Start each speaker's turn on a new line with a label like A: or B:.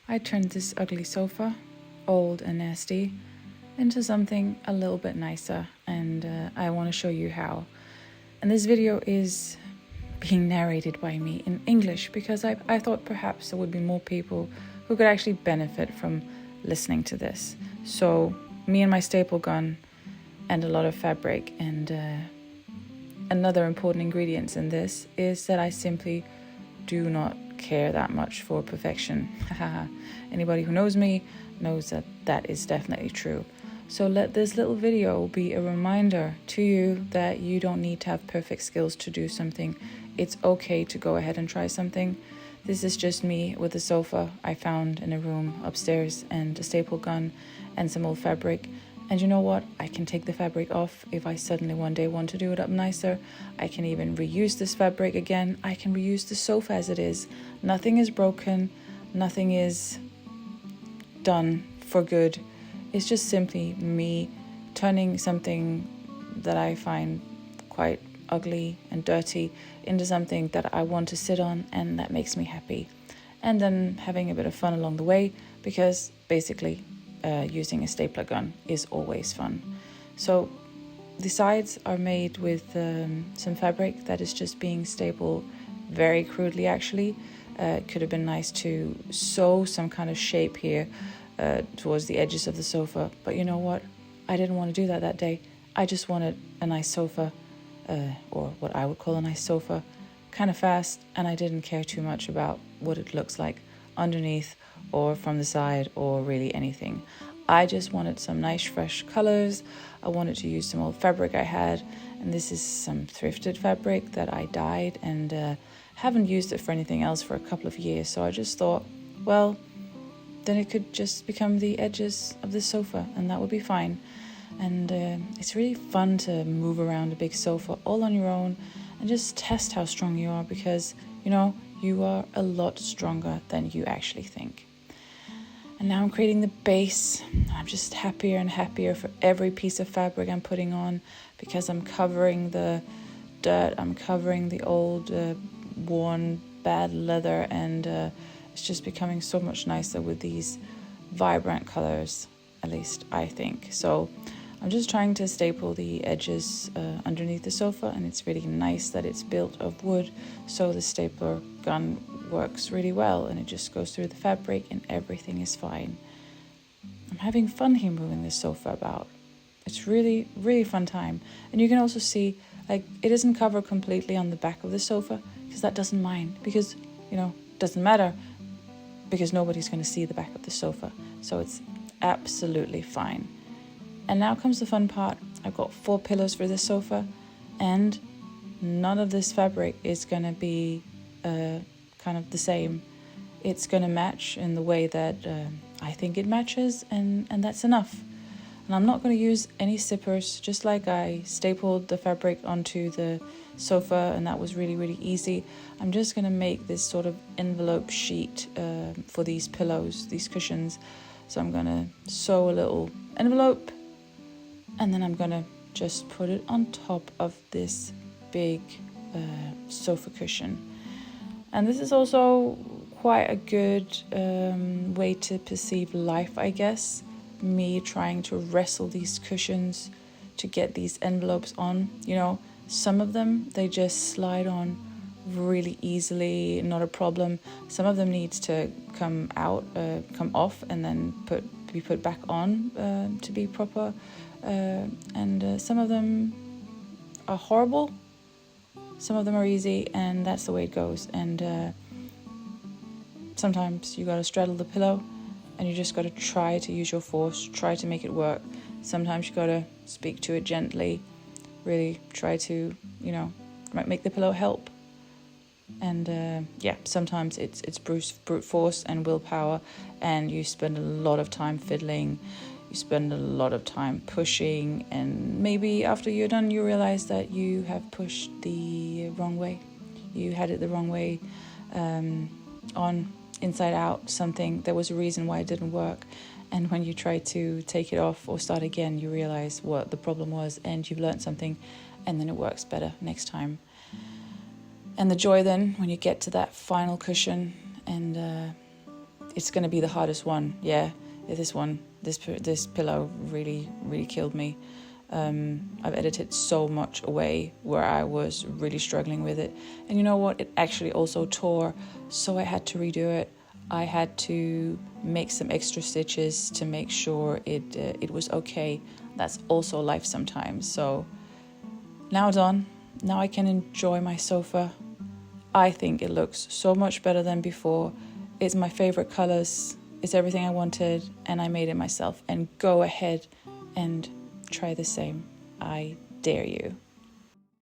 A: I turned this ugly sofa, old and nasty, into something a little bit nicer, and I want to show you how. And this video is being narrated by me in English because I thought perhaps there would be more people who could actually benefit from listening to this. So me and my staple gun and a lot of fabric, and another important ingredient in this is that I simply do not care that much for perfection. Anybody who knows me knows that that is definitely true. So let this little video be a reminder to you that you don't need to have perfect skills to do something. It's okay to go ahead and try something. This is just me with a sofa I found in a room upstairs and a staple gun and some old fabric. And you know what? I can take the fabric off if I suddenly one day want to do it up nicer. I can even reuse this fabric again. I can reuse the sofa as it is. Nothing is broken. Nothing is done for good. It's just simply me turning something that I find quite ugly and dirty into something that I want to sit on and that makes me happy. And then having a bit of fun along the way, because basically using a stapler gun is always fun. So the sides are made with some fabric that is just being stapled very crudely actually. It could have been nice to sew some kind of shape here towards the edges of the sofa, but you know what? I didn't want to do that day. I just wanted a nice sofa, or what I would call a nice sofa, kind of fast, and I didn't care too much about what it looks like underneath or from the side or really anything. I just wanted some nice fresh colors. I wanted to use some old fabric I had, and this is some thrifted fabric that I dyed and haven't used it for anything else for a couple of years. So I just thought, well, then it could just become the edges of the sofa and that would be fine. And it's really fun to move around a big sofa all on your own and just test how strong you are, because you know you are a lot stronger than you actually think. And now I'm creating the base. I'm just happier and happier for every piece of fabric I'm putting on, because I'm covering the dirt, I'm covering the old worn bad leather, and it's just becoming so much nicer with these vibrant colors, at least I think. So I'm just trying to staple the edges underneath the sofa, and it's really nice that it's built of wood, so the stapler gun works really well and it just goes through the fabric and everything is fine. I'm having fun here moving this sofa about. It's really, really fun time. And you can also see, like, it isn't covered completely on the back of the sofa, because that doesn't mind, because, you know, it doesn't matter, because nobody's going to see the back of the sofa. So it's absolutely fine. And now comes the fun part. I've got 4 pillows for this sofa, and none of this fabric is going to be kind of the same. It's going to match in the way that I think it matches, and that's enough. And I'm not going to use any zippers, just like I stapled the fabric onto the sofa, and that was really, really easy. I'm just going to make this sort of envelope sheet for these pillows, these cushions. So I'm going to sew a little envelope, and then I'm going to just put it on top of this big sofa cushion. And this is also quite a good way to perceive life, I guess. Me trying to wrestle these cushions to get these envelopes on. You know, some of them, they just slide on really easily, not a problem. Some of them needs to come off and then be put back on to be proper. And some of them are horrible. Some of them are easy, and that's the way it goes. And sometimes you gotta straddle the pillow, and you just gotta try to use your force, try to make it work. Sometimes you gotta speak to it gently, really try to, you know, make the pillow help. And sometimes it's brute force and willpower, and you spend a lot of time fiddling. You spend a lot of time pushing, and maybe after you're done you realize that you have pushed the wrong way. You had it the wrong way, on inside out something. There was a reason why it didn't work, and when you try to take it off or start again, you realize what the problem was, and you've learned something, and then it works better next time. And the joy then when you get to that final cushion and it's going to be the hardest one. Yeah, this pillow really killed me. I've edited so much away where I was really struggling with it. And you know what? It actually also tore, so I had to redo it. I had to make some extra stitches to make sure it was okay. That's also life sometimes. So now done. Now I can enjoy my sofa. I think it looks so much better than before. It's my favorite colors. It's everything I wanted, and I made it myself. And go ahead and try the same. I dare you.